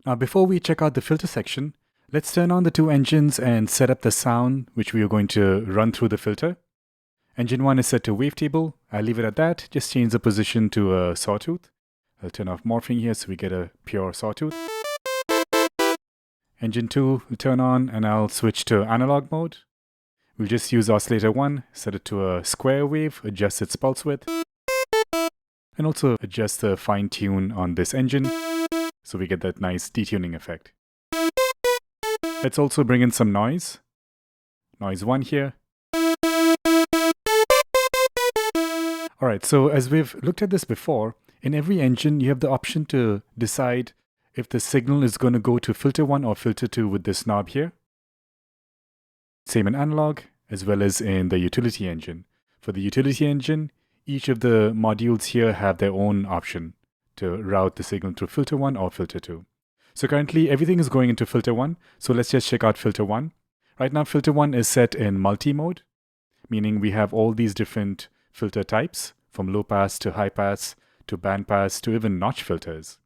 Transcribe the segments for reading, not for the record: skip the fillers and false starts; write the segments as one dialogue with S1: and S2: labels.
S1: Now before we check out the filter section, let's turn on the two engines and set up the sound which we are going to run through the filter. Engine 1 is set to wavetable. I'll leave it at that. Just change the position to a sawtooth. I'll turn off morphing here so we get a pure sawtooth. Engine 2 will turn on and I'll switch to analog mode. We'll just use oscillator 1, set it to a square wave, adjust its pulse width, and also adjust the fine tune on this engine so we get that nice detuning effect. Let's also bring in some noise. Noise 1 here. Alright, so as we've looked at this before, in every engine you have the option to decide if the signal is going to go to filter 1 or filter 2 with this knob here. Same in analog as well as in the utility engine. For the utility engine, each of the modules here have their own option to route the signal through filter 1 or filter 2. So currently everything is going into filter 1, so let's just check out filter 1. Right now filter 1 is set in multi-mode, meaning we have all these different filter types, from low pass to high pass to band pass to even notch filters.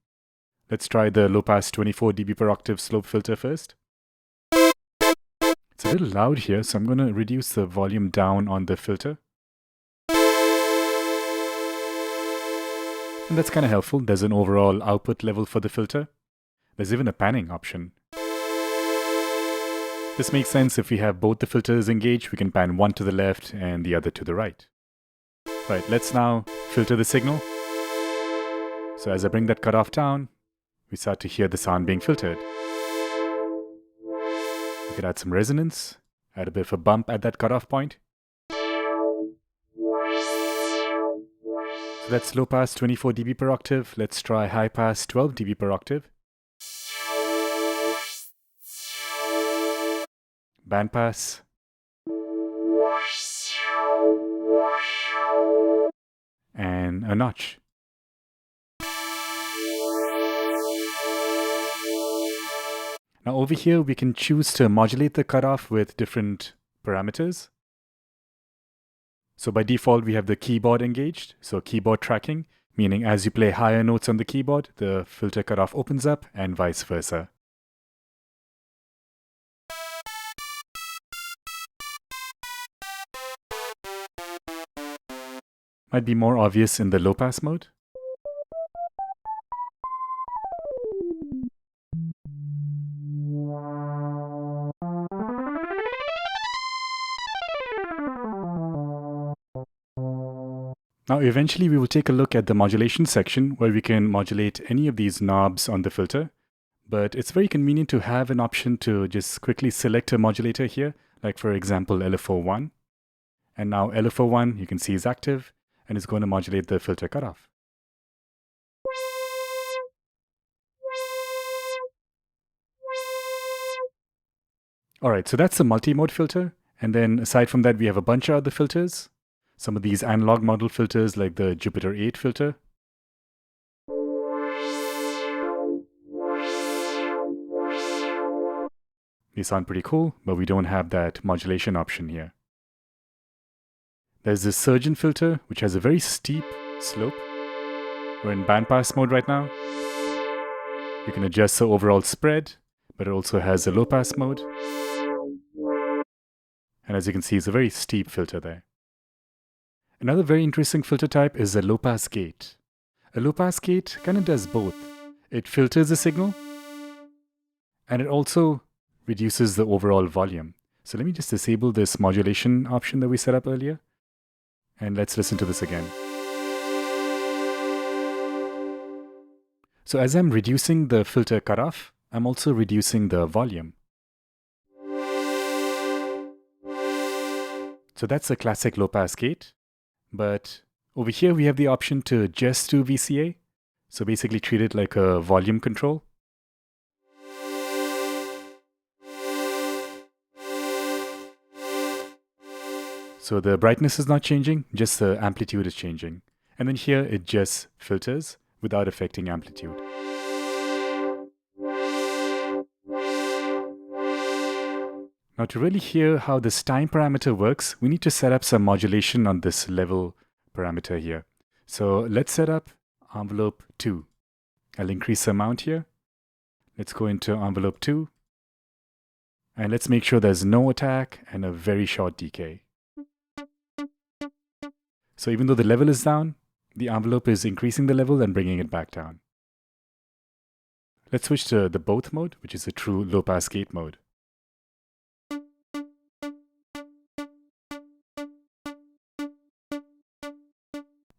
S1: Let's try the low pass 24 dB per octave slope filter first. It's a little loud here, so I'm going to reduce the volume down on the filter. And that's kind of helpful. There's an overall output level for the filter. There's even a panning option. This makes sense. If we have both the filters engaged, we can pan one to the left and the other to the right. Right, let's now filter the signal. So as I bring that cutoff down, we start to hear the sound being filtered. We can add some resonance, add a bit of a bump at that cutoff point. So that's low pass 24 dB per octave. Let's try high pass 12 dB per octave. Band pass. And a notch. Now over here we can choose to modulate the cutoff with different parameters. So by default we have the keyboard engaged, so keyboard tracking, meaning as you play higher notes on the keyboard, the filter cutoff opens up and vice versa. Might be more obvious in the low pass mode. Now eventually we will take a look at the modulation section where we can modulate any of these knobs on the filter, but it's very convenient to have an option to just quickly select a modulator here, like for example LFO1. And now LFO1 you can see is active and is going to modulate the filter cutoff. Alright, so that's the multi-mode filter, and then aside from that we have a bunch of other filters. Some of these analog model filters like the Jupiter 8 filter. They sound pretty cool, but we don't have that modulation option here. There's this Surgeon filter, which has a very steep slope. We're in bandpass mode right now. You can adjust the overall spread, but it also has a low pass mode. And as you can see, it's a very steep filter there. Another very interesting filter type is a low pass gate. A low pass gate kind of does both. It filters the signal, and it also reduces the overall volume. So let me just disable this modulation option that we set up earlier. And let's listen to this again. So as I'm reducing the filter cutoff, I'm also reducing the volume. So that's a classic low pass gate. But over here we have the option to just do VCA. So basically treat it like a volume control. So the brightness is not changing, just the amplitude is changing. And then here it just filters without affecting amplitude. Now to really hear how this time parameter works, we need to set up some modulation on this level parameter here. So let's set up envelope 2. I'll increase the amount here. Let's go into envelope 2. And let's make sure there's no attack and a very short decay. So even though the level is down, the envelope is increasing the level and bringing it back down. Let's switch to the both mode, which is a true low-pass gate mode.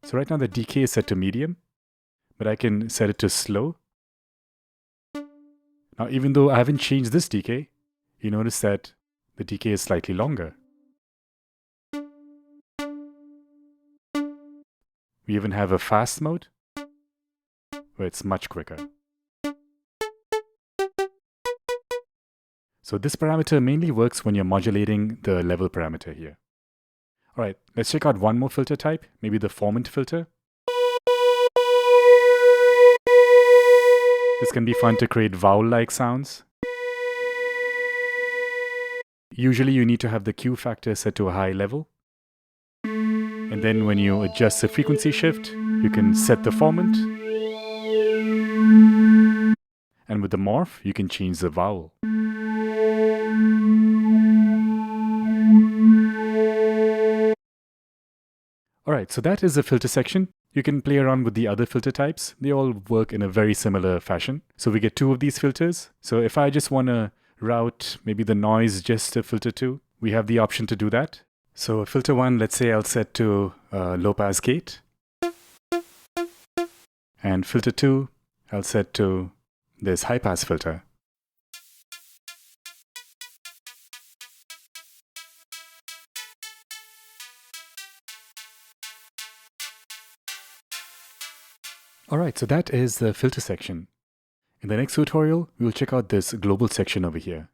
S1: So right now the decay is set to medium, but I can set it to slow. Now even though I haven't changed this decay, you notice that the decay is slightly longer. We even have a fast mode, where it's much quicker. So this parameter mainly works when you're modulating the level parameter here. Alright, let's check out one more filter type, maybe the formant filter. This can be fun to create vowel-like sounds. Usually you need to have the Q factor set to a high level. And then when you adjust the frequency shift, you can set the formant. And with the morph, you can change the vowel. Alright, so that is the filter section. You can play around with the other filter types. They all work in a very similar fashion. So we get 2 of these filters. So if I just want to route maybe the noise just to filter 2, we have the option to do that. So filter 1, let's say I'll set to low pass gate. And filter 2, I'll set to this high pass filter. Alright, so that is the filter section. In the next tutorial, we will check out this global section over here.